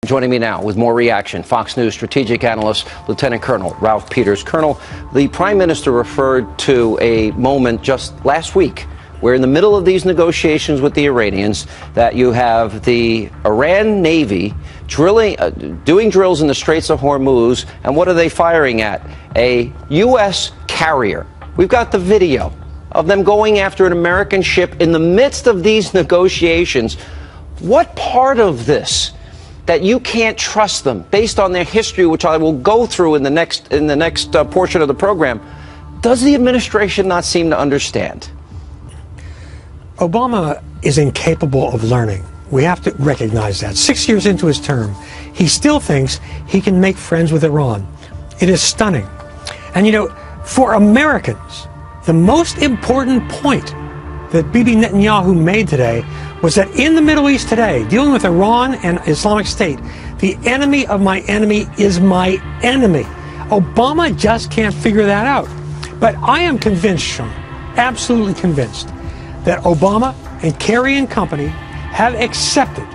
Joining me now with more reaction, Fox News strategic analyst, Lieutenant Colonel Ralph Peters. Colonel, the Prime Minister referred to a moment just last week where in the middle of these negotiations with the Iranians that you have the Iran Navy doing drills in the Straits of Hormuz, and what are they firing at? A U.S. carrier. We've got the video of them going after an American ship in the midst of these negotiations. What part of this that you can't trust them based on their history, which I will go through in the next portion of the program, does the administration not seem to understand? Obama is incapable of learning. We have to recognize that. 6 years into his term, he still thinks he can make friends with Iran. It is stunning. And you know, for Americans, the most important point that Bibi Netanyahu made today was that in the Middle East today, dealing with Iran and Islamic State, the enemy of my enemy is my enemy. Obama just can't figure that out. But I am convinced, Sean, absolutely convinced, that Obama and Kerry and company have accepted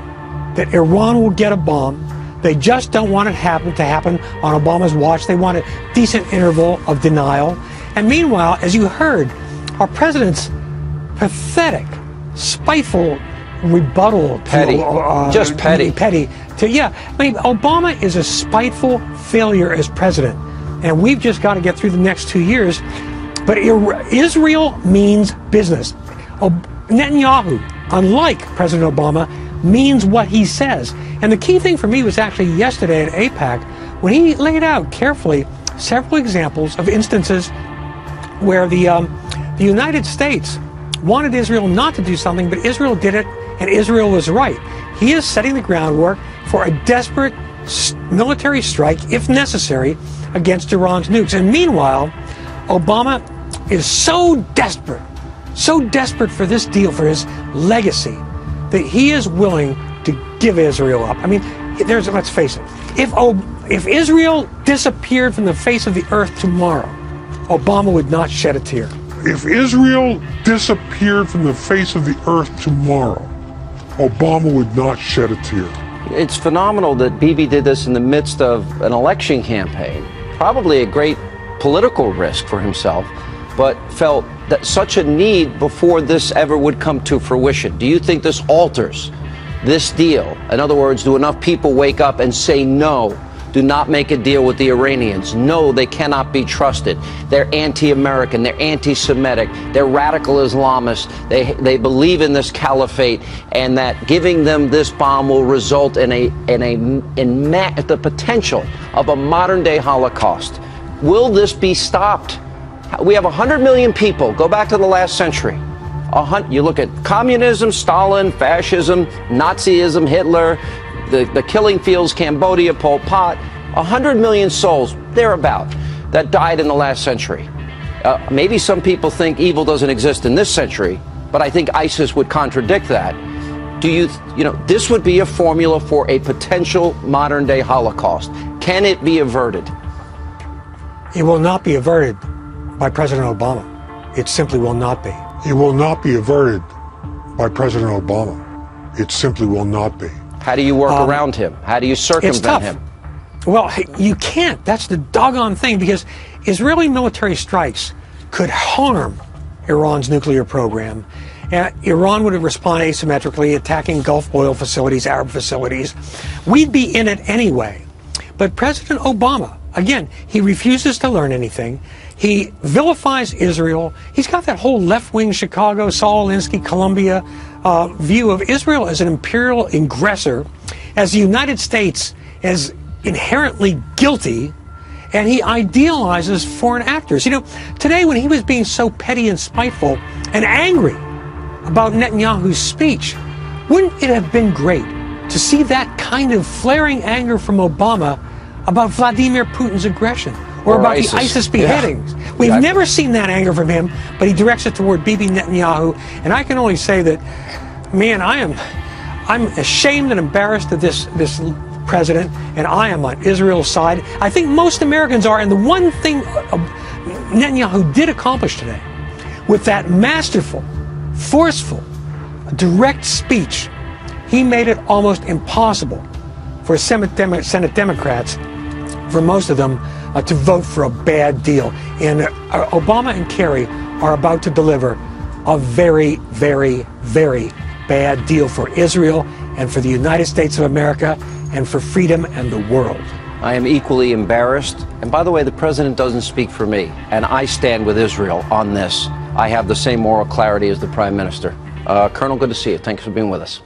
that Iran will get a bomb. They just don't want it to happen on Obama's watch. They want a decent interval of denial. And meanwhile, as you heard, our president's pathetic, spiteful rebuttal petty. Just petty. I mean, Obama is a spiteful failure as president, and we've just got to get through the next 2 years. But Israel means business. Netanyahu, unlike President Obama, means what he says. And the key thing for me was actually yesterday at AIPAC when he laid out carefully several examples of instances where the United States wanted Israel not to do something, but Israel did it, and Israel was right. He is setting the groundwork for a desperate military strike, if necessary, against Iran's nukes. And meanwhile, Obama is so desperate for this deal, for his legacy, that he is willing to give Israel up. I mean, let's face it, if Israel disappeared from the face of the earth tomorrow, Obama would not shed a tear. If Israel disappeared from the face of the earth tomorrow, Obama would not shed a tear. It's phenomenal that Bibi did this in the midst of an election campaign, probably a great political risk for himself, but felt that such a need before this ever would come to fruition. Do you think this alters this deal? In other words, do enough people wake up and say no? Do not make a deal with the Iranians. No, they cannot be trusted. They're anti-American. They're anti-Semitic. They're radical Islamists. They believe in this caliphate, and that giving them this bomb will result in the potential of a modern-day Holocaust. Will this be stopped? We have 100 million people. Go back to the last century. You look at communism, Stalin, fascism, Nazism, Hitler, the killing fields, Cambodia, Pol Pot, 100 million souls, thereabout, that died in the last century. Maybe some people think evil doesn't exist in this century, but I think ISIS would contradict that. This would be a formula for a potential modern-day Holocaust. Can it be averted? It will not be averted by President Obama. It simply will not be. It will not be averted by President Obama. It simply will not be. How do you work around him? How do you circumvent him? Well, you can't. That's the doggone thing, because Israeli military strikes could harm Iran's nuclear program. Iran would respond asymmetrically, attacking Gulf oil facilities, Arab facilities. We'd be in it anyway. But President Obama, again, he refuses to learn anything. He vilifies Israel. He's got that whole left-wing Chicago, Saul Alinsky, Columbia view of Israel as an imperial aggressor, as the United States as inherently guilty, and he idealizes foreign actors. You know, today when he was being so petty and spiteful and angry about Netanyahu's speech, wouldn't it have been great to see that kind of flaring anger from Obama about Vladimir Putin's aggression or about the ISIS beheadings? Yeah. We've never seen that anger from him, but he directs it toward Bibi Netanyahu. And I can only say that, man, I'm ashamed and embarrassed of this president, and I am on Israel's side. I think most Americans are. And the one thing Netanyahu did accomplish today, with that masterful, forceful, direct speech, he made it almost impossible for Senate Democrats, for most of them, to vote for a bad deal. And Obama and Kerry are about to deliver a very, very, very bad deal for Israel and for the United States of America and for freedom and the world. I am equally embarrassed. And by the way, the president doesn't speak for me. And I stand with Israel on this. I have the same moral clarity as the prime minister. Colonel, good to see you. Thanks for being with us.